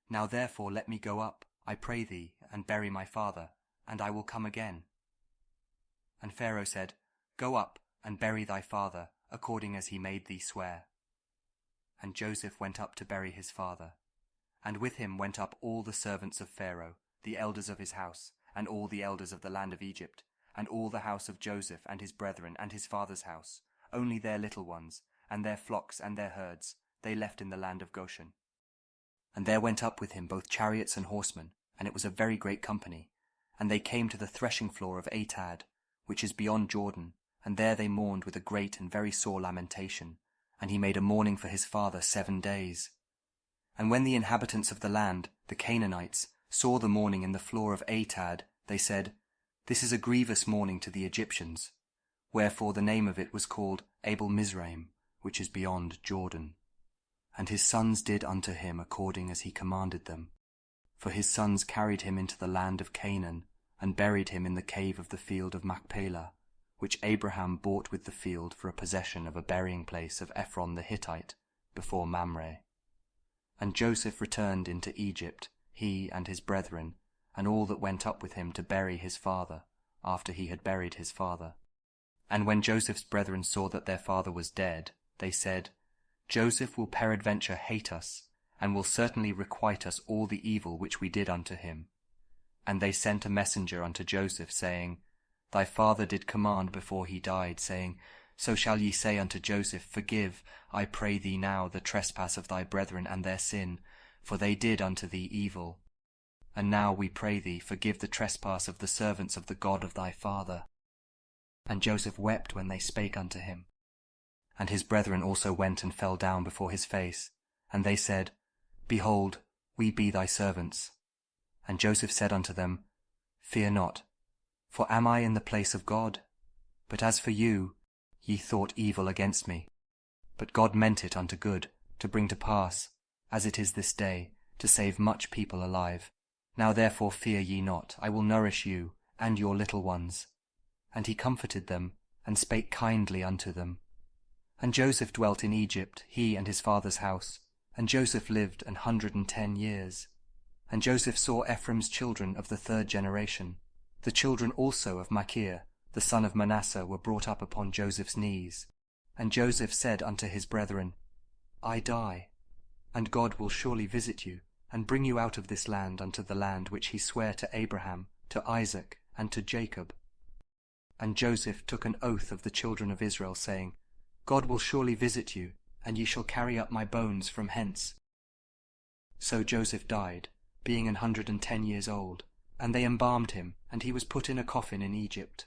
Now therefore let me go up, I pray thee, and bury my father, and I will come again. And Pharaoh said, Go up, and bury thy father, according as he made thee swear. And Joseph went up to bury his father. And with him went up all the servants of Pharaoh, the elders of his house, and all the elders of the land of Egypt, and all the house of Joseph and his brethren and his father's house, only their little ones, and their flocks and their herds, they left in the land of Goshen. And there went up with him both chariots and horsemen, and it was a very great company. And they came to the threshing floor of Atad, which is beyond Jordan, and there they mourned with a great and very sore lamentation. And he made a mourning for his father 7 days. And when the inhabitants of the land, the Canaanites, saw the mourning in the floor of Atad, they said, This is a grievous mourning to the Egyptians. Wherefore the name of it was called Abel Mizraim, which is beyond Jordan. And his sons did unto him according as he commanded them. For his sons carried him into the land of Canaan, and buried him in the cave of the field of Machpelah, which Abraham bought with the field for a possession of a burying place of Ephron the Hittite, before Mamre. And Joseph returned into Egypt, he and his brethren, and all that went up with him to bury his father, after he had buried his father. And when Joseph's brethren saw that their father was dead, they said, Joseph will peradventure hate us, and will certainly requite us all the evil which we did unto him. And they sent a messenger unto Joseph, saying, Thy father did command before he died, saying, So shall ye say unto Joseph, Forgive, I pray thee now, the trespass of thy brethren and their sin, for they did unto thee evil. and now, we pray thee, forgive the trespass of the servants of the God of thy father. And Joseph wept when they spake unto him. And his brethren also went and fell down before his face. And they said, Behold, we be thy servants. And Joseph said unto them, Fear not, for am I in the place of God? But as for you, ye thought evil against me. But God meant it unto good, to bring to pass, as it is this day, to save much people alive. Now therefore fear ye not, I will nourish you, and your little ones. And he comforted them, and spake kindly unto them. And Joseph dwelt in Egypt, he and his father's house. And Joseph lived 110 years. And Joseph saw Ephraim's children of the 3rd generation. The children also of Machir, the son of Manasseh, were brought up upon Joseph's knees. And Joseph said unto his brethren, I die, and God will surely visit you, and bring you out of this land unto the land which he sware to Abraham, to Isaac, and to Jacob. And Joseph took an oath of the children of Israel, saying, God will surely visit you, and ye shall carry up my bones from hence. So Joseph died, being 110 years old, and they embalmed him, and he was put in a coffin in Egypt.